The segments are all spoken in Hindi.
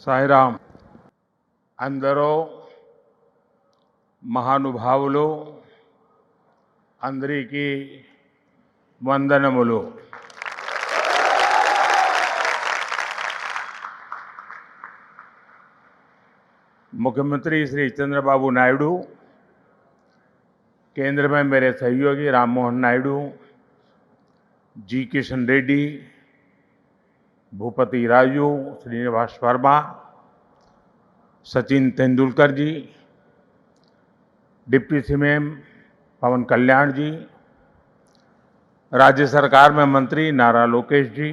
సాయిరామ్. అందరూ మహానుభావులు, అందరికీ వందనములు. मुख्यमंत्री श्री चंद्रबाबू नायडू, केंद्र में मेरे सहयोगी राम मोहन नायडू, जी किशन रेड्डी, भूपति राजू, श्रीनिवास वर्मा, सचिन तेंदुलकर जी, डिप्टी सीएम पवन कल्याण जी, राज्य सरकार में मंत्री नारा लोकेश जी,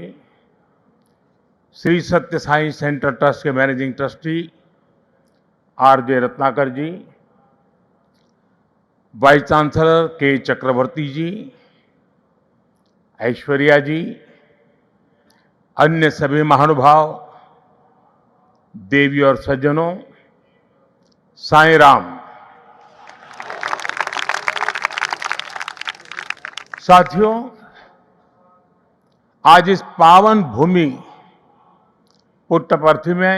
श्री सत्य साई सेंटर ट्रस्ट के मैनेजिंग ट्रस्टी आर.जे. रत्नाकर जी, वाइस चांसलर के चक्रवर्ती जी, ऐश्वर्या जी, अन्य सभी महानुभाव, देवी और सज्जनों, साईं राम। साथियों, आज इस पावन भूमि पुट्टपर्थी में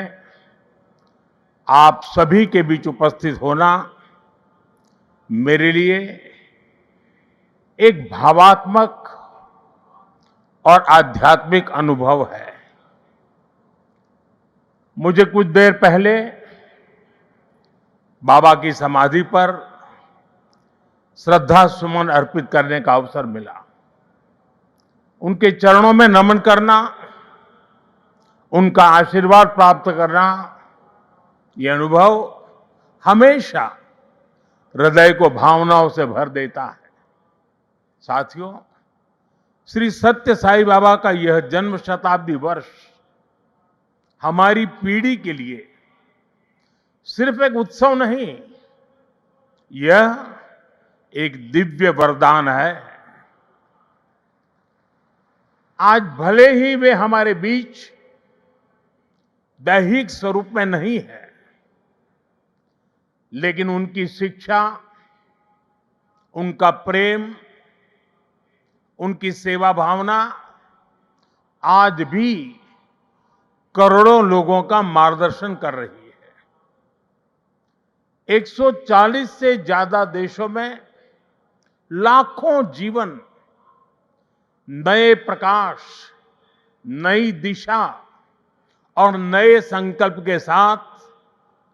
आप सभी के बीच उपस्थित होना मेरे लिए एक भावात्मक और आध्यात्मिक अनुभव है। मुझे कुछ देर पहले बाबा की समाधि पर श्रद्धा सुमन अर्पित करने का अवसर मिला। उनके चरणों में नमन करना, उनका आशीर्वाद प्राप्त करना, ये अनुभव हमेशा हृदय को भावनाओं से भर देता है। साथियों, श्री सत्य साई बाबा का यह जन्म शताब्दी वर्ष हमारी पीढ़ी के लिए सिर्फ एक उत्सव नहीं, यह एक दिव्य वरदान है। आज भले ही वे हमारे बीच दैहिक स्वरूप में नहीं है, लेकिन उनकी शिक्षा, उनका प्रेम, उनकी सेवा भावना आज भी करोड़ों लोगों का मार्गदर्शन कर रही है। 140 से ज्यादा देशों में लाखों जीवन नए प्रकाश, नई दिशा और नए संकल्प के साथ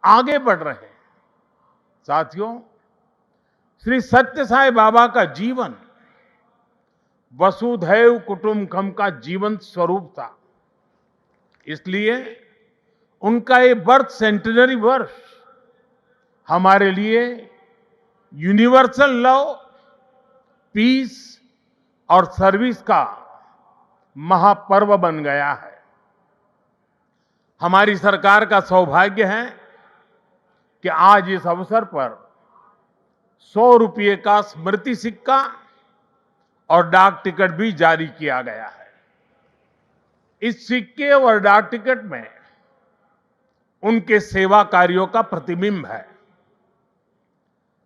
आगे बढ़ रहे हैं। साथियों, श्री सत्य साई बाबा का जीवन वसुधैव कुटुंबकम का जीवंत स्वरूप था। इसलिए उनका ये बर्थ सेंटेनरी वर्ष हमारे लिए यूनिवर्सल लव, पीस और सर्विस का महापर्व बन गया है। हमारी सरकार का सौभाग्य है कि आज इस अवसर पर 100 रुपये का स्मृति सिक्का और डाक टिकट भी जारी किया गया है। इस सिक्के और डाक टिकट में उनके सेवा कार्यों का प्रतिबिंब है।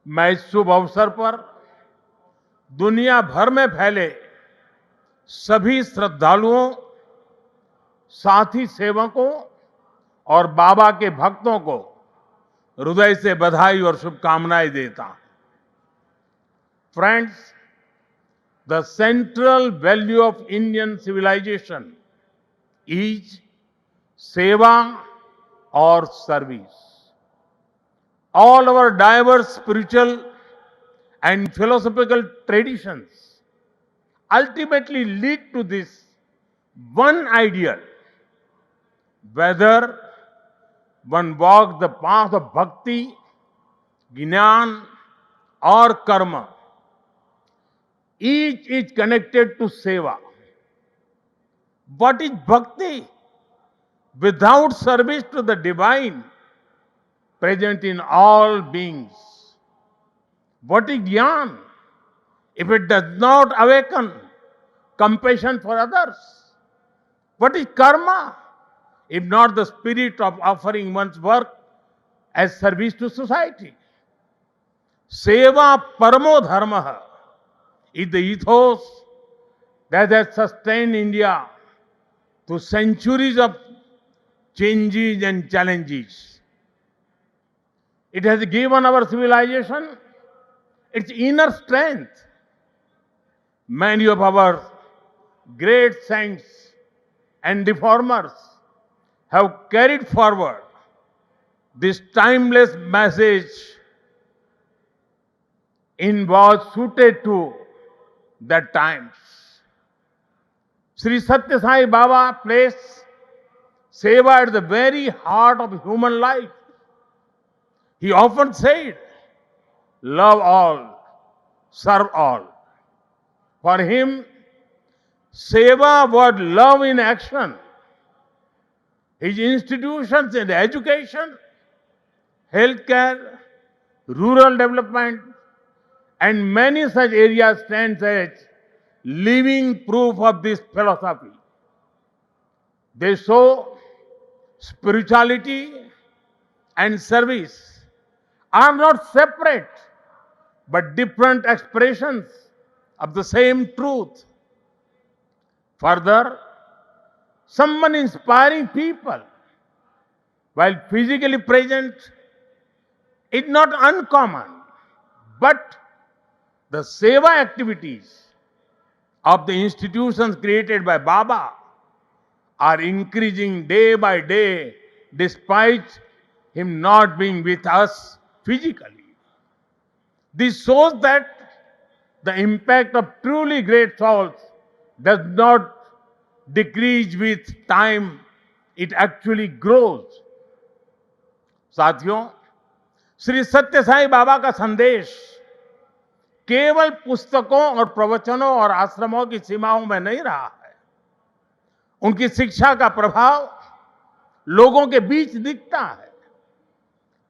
मैं इस शुभ अवसर पर दुनिया भर में फैले सभी श्रद्धालुओं, साथी सेवकों और बाबा के भक्तों को हृदय से बधाई और शुभकामनाएं देता हूं। Friends, the central value of Indian civilisation is seva और service. All our diverse spiritual and philosophical traditions ultimately lead to this one ideal. Whether one walks the path of bhakti, jnana or karma, each is connected to seva. What is bhakti? Without service to the divine present in all beings. What is jnana? If it does not awaken compassion for others. What is karma? If not the spirit of offering one's work as service to society. Seva paramo dharma is the ethos that has sustained India through centuries of changes and challenges. It has given our civilization its inner strength. Many of our great saints and reformers have carried forward this timeless message in was suited to the times. Sri Satya Sai Baba placed seva at the very heart of human life. He often said, love all, serve all. For him, seva was love in action. His institutions in education, healthcare, rural development, and many such areas stand as living proof of this philosophy. They show spirituality and service are not separate but different expressions of the same truth. Further, someone inspiring people while physically present is not uncommon, but the seva activities of the institutions created by Baba are increasing day by day despite him not being with us physically. This shows that the impact of truly great souls does not decrease with time, it actually grows. साथियों, श्री सत्य साई बाबा का संदेश केवल पुस्तकों और प्रवचनों और आश्रमों की सीमाओं में नहीं रहा है। उनकी शिक्षा का प्रभाव लोगों के बीच दिखता है।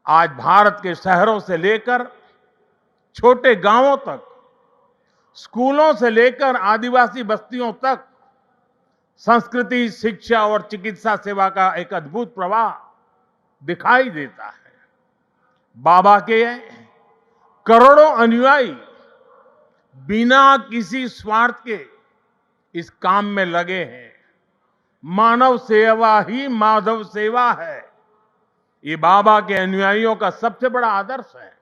आज भारत के शहरों से लेकर छोटे गांवों तक, स्कूलों से लेकर आदिवासी बस्तियों तक संस्कृति, शिक्षा और चिकित्सा सेवा का एक अद्भुत प्रवाह दिखाई देता है। बाबा के करोड़ों अनुयायी बिना किसी स्वार्थ के इस काम में लगे हैं। मानव सेवा ही माधव सेवा है। ये बाबा के अनुयायियों का सबसे बड़ा आदर्श है।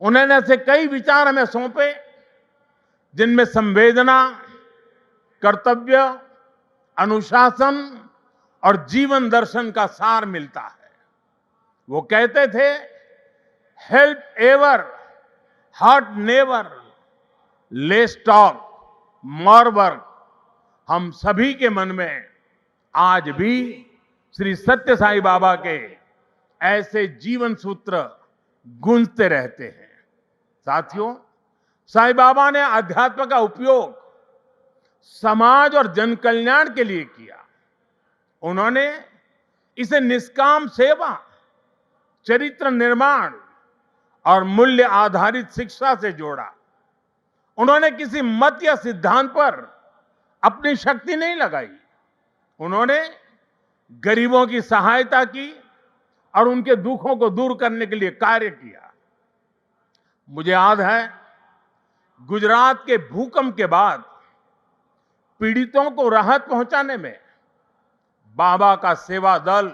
उन्होंने ऐसे कई विचार हमें सौंपे जिनमें संवेदना, कर्तव्य, अनुशासन और जीवन दर्शन का सार मिलता है। वो कहते थे, help ever, hurt never, less talk, more work. हम सभी के मन में आज भी श्री सत्य साई बाबा के ऐसे जीवन सूत्र गूंजते रहते हैं। साथियों, साई बाबा ने अध्यात्म का उपयोग समाज और जन कल्याण के लिए किया। उन्होंने इसे निष्काम सेवा, चरित्र निर्माण और मूल्य आधारित शिक्षा से जोड़ा। उन्होंने किसी मत या सिद्धांत पर अपनी शक्ति नहीं लगाई। उन्होंने गरीबों की सहायता की और उनके दुखों को दूर करने के लिए कार्य किया। मुझे याद है, गुजरात के भूकंप के बाद पीड़ितों को राहत पहुंचाने में बाबा का सेवा दल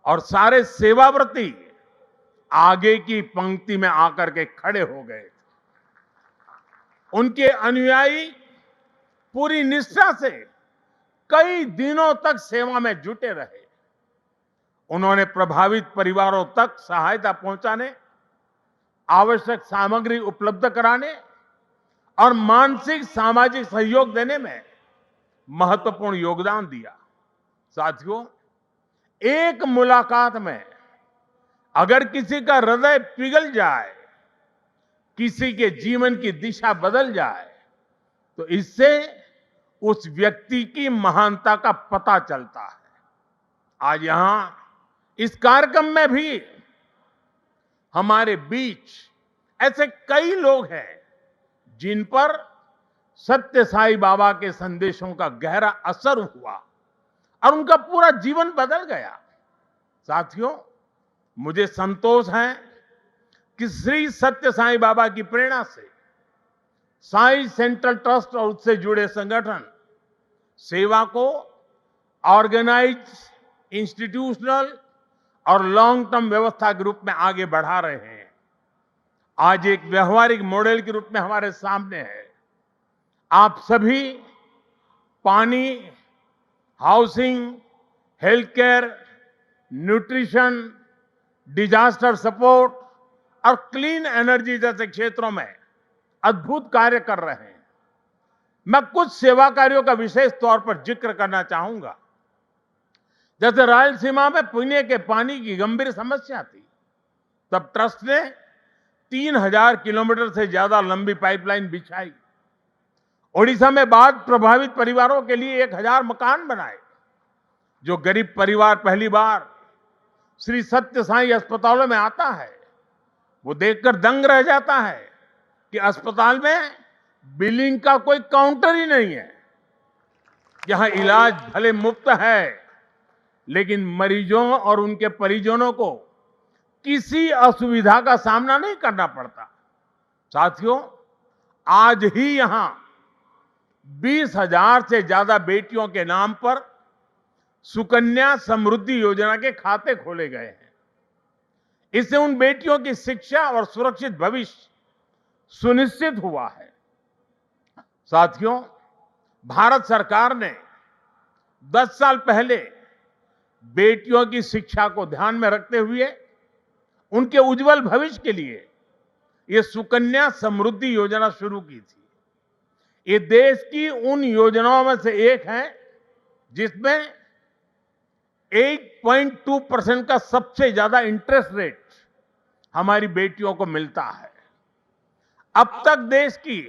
और सारे सेवाव्रती आगे की पंक्ति में आकर के खड़े हो गए। उनके अनुयायी पूरी निष्ठा से कई दिनों तक सेवा में जुटे रहे। उन्होंने प्रभावित परिवारों तक सहायता पहुंचाने, आवश्यक सामग्री उपलब्ध कराने और मानसिक सामाजिक सहयोग देने में महत्वपूर्ण योगदान दिया। साथियों, एक मुलाकात में अगर किसी का हृदय पिघल जाए, किसी के जीवन की दिशा बदल जाए, तो इससे उस व्यक्ति की महानता का पता चलता है। आज यहां इस कार्यक्रम में भी हमारे बीच ऐसे कई लोग हैं जिन पर सत्य साई बाबा के संदेशों का गहरा असर हुआ और उनका पूरा जीवन बदल गया। साथियों, मुझे संतोष है कि श्री सत्य साई बाबा की प्रेरणा से साई सेंट्रल ट्रस्ट और उससे जुड़े संगठन सेवा को ऑर्गेनाइज इंस्टीट्यूशनल और लॉन्ग टर्म व्यवस्था के रूप में आगे बढ़ा रहे हैं। आज एक व्यवहारिक मॉडल के रूप में हमारे सामने है। आप सभी पानी, housing, health care, nutrition, disaster support और क्लीन एनर्जी जैसे क्षेत्रों में अद्भुत कार्य कर रहे हैं। मैं कुछ सेवा कार्यों का विशेष तौर पर जिक्र करना चाहूंगा। जैसे रायलसीमा में पीने के पानी की गंभीर समस्या थी, तब ट्रस्ट ने 3000 किलोमीटर से ज्यादा लंबी पाइपलाइन बिछाई। ओडिशा में बाढ़ प्रभावित परिवारों के लिए 1000 मकान बनाए। जो गरीब परिवार पहली बार श्री सत्य साई अस्पतालों में आता है, वो देखकर दंग रह जाता है कि अस्पताल में बिलिंग का कोई काउंटर ही नहीं है। यहां इलाज भले मुफ्त है, लेकिन मरीजों और उनके परिजनों को किसी असुविधा का सामना नहीं करना पड़ता। साथियों, आज ही यहां 20,000 से ज्यादा बेटियों के नाम पर सुकन्या समृद्धि योजना के खाते खोले गए हैं। इससे उन बेटियों की शिक्षा और सुरक्षित भविष्य सुनिश्चित हुआ है। साथियों, भारत सरकार ने 10 साल पहले बेटियों की शिक्षा को ध्यान में रखते हुए उनके उज्जवल भविष्य के लिए ये सुकन्या समृद्धि योजना शुरू की थी। ये देश की उन योजनाओं में से एक है जिसमें 8.2% का सबसे ज्यादा इंटरेस्ट रेट हमारी बेटियों को मिलता है। अब तक देश की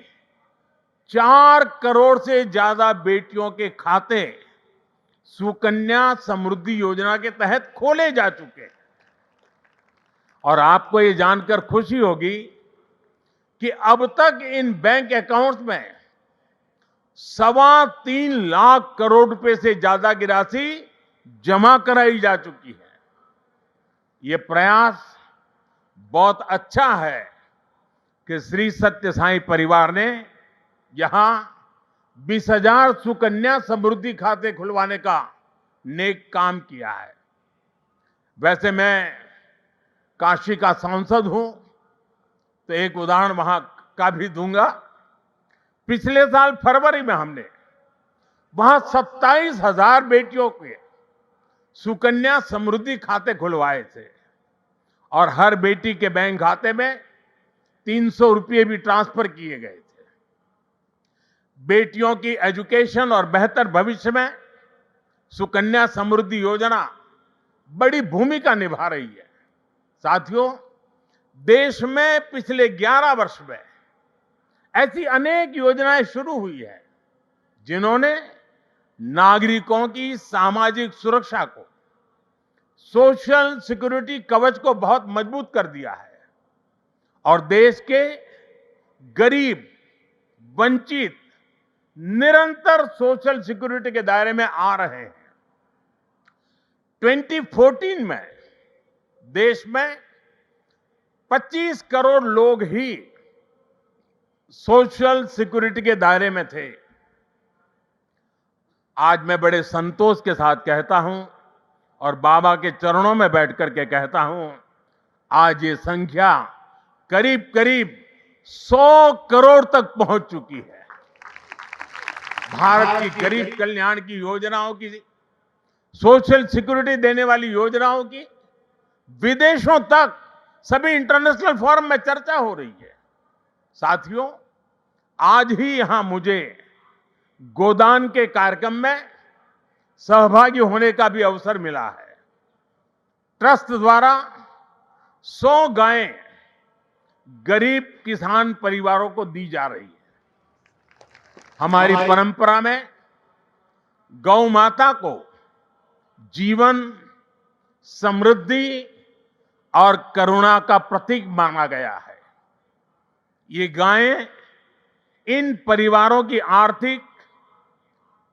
4 करोड़ से ज्यादा बेटियों के खाते सुकन्या समृद्धि योजना के तहत खोले जा चुके हैं। और आपको ये जानकर खुशी होगी कि अब तक इन बैंक अकाउंट्स में 3.25 लाख करोड़ रुपए से ज्यादा की राशि जमा कराई जा चुकी है। ये प्रयास बहुत अच्छा है कि श्री सत्य साई परिवार ने यहां 20,000 सुकन्या समृद्धि खाते खुलवाने का नेक काम किया है। वैसे मैं काशी का सांसद हूं, तो एक उदाहरण वहां का भी दूंगा। पिछले साल फरवरी में हमने वहां 27,000 बेटियों के सुकन्या समृद्धि खाते खुलवाए थे और हर बेटी के बैंक खाते में 300 रुपये भी ट्रांसफर किए गए थे। बेटियों की एजुकेशन और बेहतर भविष्य में सुकन्या समृद्धि योजना बड़ी भूमिका निभा रही है। साथियों, देश में पिछले 11 वर्ष में ऐसी अनेक योजनाएं शुरू हुई है जिन्होंने नागरिकों की सामाजिक सुरक्षा को, सोशल सिक्योरिटी कवच को बहुत मजबूत कर दिया है और देश के गरीब, वंचित निरंतर सोशल सिक्योरिटी के दायरे में आ रहे हैं। 2014 में देश में 25 करोड़ लोग ही सोशल सिक्योरिटी के दायरे में थे। आज मैं बड़े संतोष के साथ कहता हूं और बाबा के चरणों में बैठ करके कहता हूं, आज ये संख्या करीब करीब 100 करोड़ तक पहुंच चुकी है। भारत की गरीब कल्याण की योजनाओं की, सोशल सिक्योरिटी देने वाली योजनाओं की विदेशों तक सभी इंटरनेशनल फोरम में चर्चा हो रही है। साथियों, आज ही यहां मुझे गोदान के कार्यक्रम में सहभागी होने का भी अवसर मिला है। ट्रस्ट द्वारा 100 गायें गरीब किसान परिवारों को दी जा रही है। हमारी परंपरा में गौ माता को जीवन, समृद्धि और करुणा का प्रतीक माना गया है। ये गायें इन परिवारों की आर्थिक,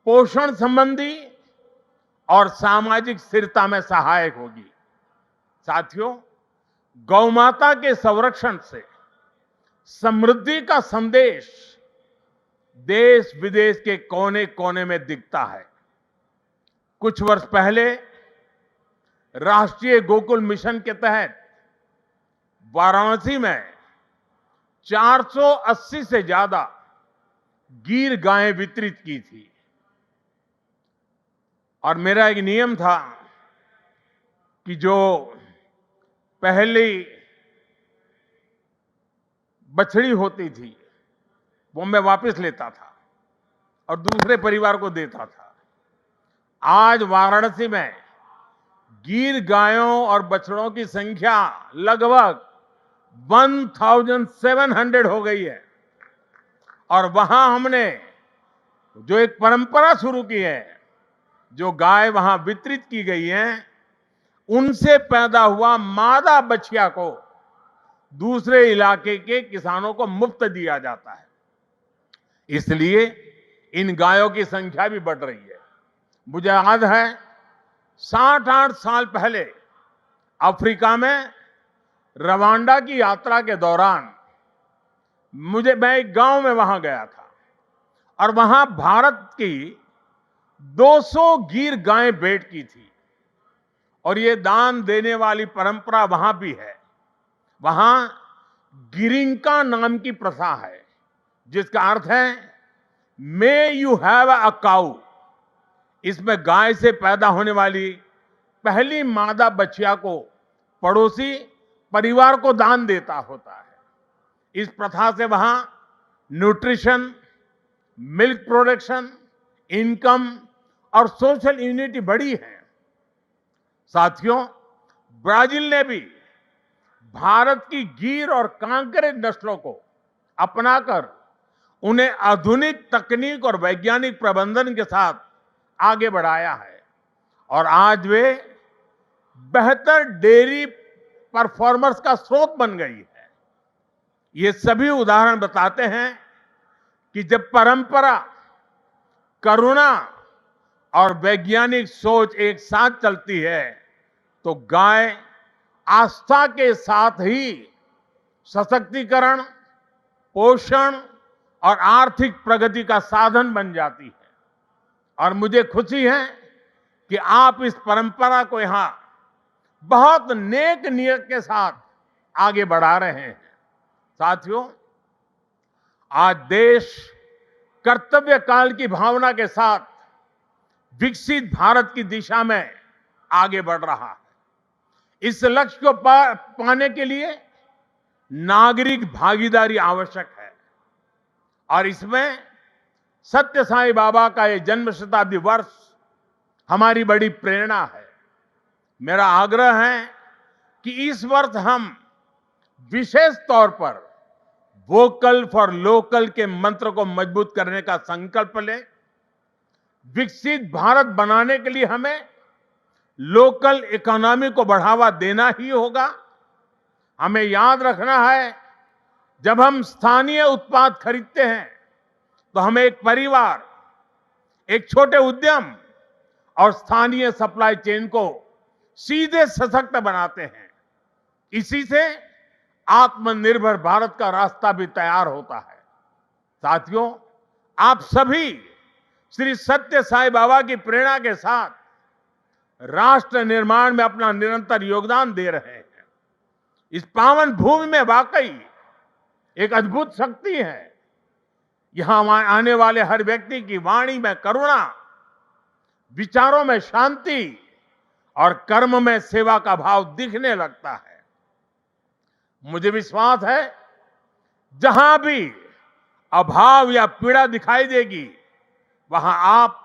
पोषण संबंधी और सामाजिक स्थिरता में सहायक होगी। साथियों, गौ माता के संरक्षण से समृद्धि का संदेश देश विदेश के कोने कोने में दिखता है। कुछ वर्ष पहले राष्ट्रीय गोकुल मिशन के तहत वाराणसी में 480 से ज्यादा गीर गायें वितरित की थी। और मेरा एक नियम था कि जो पहली बछड़ी होती थी वो मैं वापस लेता था और दूसरे परिवार को देता था। आज वाराणसी में गीर गायों और बछड़ों की संख्या लगभग 1700 हो गई है। और वहां हमने जो एक परंपरा शुरू की है, जो गाय वहां वितरित की गई है, उनसे पैदा हुआ मादा बछिया को दूसरे इलाके के किसानों को मुफ्त दिया जाता है। इसलिए इन गायों की संख्या भी बढ़ रही है। मुझे याद है 60-8 साल पहले अफ्रीका में रवांडा की यात्रा के दौरान मैं एक गांव में वहां गया था और वहां भारत की 200 गीर गायें भेंट की थी। और ये दान देने वाली परंपरा वहां भी है। वहां गिरिंका नाम की प्रथा है, जिसका अर्थ है मे यू हैव अ काऊ। इसमें गाय से पैदा होने वाली पहली मादा बछिया को पड़ोसी परिवार को दान देता होता है। इस प्रथा से वहां न्यूट्रिशन, मिल्क प्रोडक्शन, इनकम और सोशल यूनिटी बढ़ी है। साथियों, ब्राजील ने भी भारत की गीर और कांकरेज नस्लों को अपनाकर उन्हें आधुनिक तकनीक और वैज्ञानिक प्रबंधन के साथ आगे बढ़ाया है और आज वे बेहतर डेयरी परफॉर्मर्स का स्रोत बन गई है। ये सभी उदाहरण बताते हैं कि जब परंपरा, करुणा और वैज्ञानिक सोच एक साथ चलती है तो गाय आस्था के साथ ही सशक्तिकरण, पोषण और आर्थिक प्रगति का साधन बन जाती है। और मुझे खुशी है कि आप इस परंपरा को यहां बहुत नेक नियत के साथ आगे बढ़ा रहे हैं। साथियों, आज देश कर्तव्य काल की भावना के साथ विकसित भारत की दिशा में आगे बढ़ रहा है। इस लक्ष्य को पाने के लिए नागरिक भागीदारी आवश्यक है और इसमें सत्य साईं बाबा का ये जन्म शताब्दी वर्ष हमारी बड़ी प्रेरणा है। मेरा आग्रह है कि इस वर्ष हम विशेष तौर पर वोकल फॉर लोकल के मंत्र को मजबूत करने का संकल्प लें। विकसित भारत बनाने के लिए हमें लोकल इकोनॉमी को बढ़ावा देना ही होगा। हमें याद रखना है, जब हम स्थानीय उत्पाद खरीदते हैं तो हमें एक परिवार, एक छोटे उद्यम और स्थानीय सप्लाई चेन को सीधे सशक्त बनाते हैं। इसी से आत्मनिर्भर भारत का रास्ता भी तैयार होता है। साथियों, आप सभी श्री सत्य साईं बाबा की प्रेरणा के साथ राष्ट्र निर्माण में अपना निरंतर योगदान दे रहे हैं। इस पावन भूमि में वाकई एक अद्भुत शक्ति है। यहां आने वाले हर व्यक्ति की वाणी में करुणा, विचारों में शांति और कर्म में सेवा का भाव दिखने लगता है। मुझे विश्वास है, जहां भी अभाव या पीड़ा दिखाई देगी, वहां आप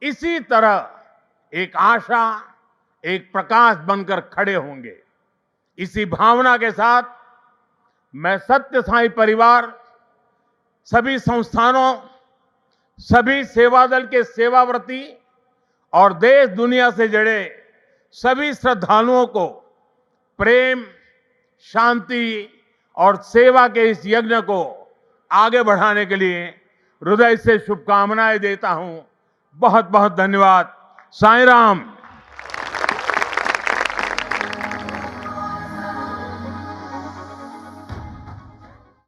इसी तरह एक आशा, एक प्रकाश बनकर खड़े होंगे। इसी भावना के साथ मैं सत्य साईं परिवार, सभी संस्थानों, सभी सेवा दल के सेवाव्रती और देश दुनिया से जुड़े सभी श्रद्धालुओं को प्रेम, शांति और सेवा के इस यज्ञ को आगे बढ़ाने के लिए हृदय से शुभकामनाएं देता हूं। बहुत बहुत धन्यवाद। साईं राम।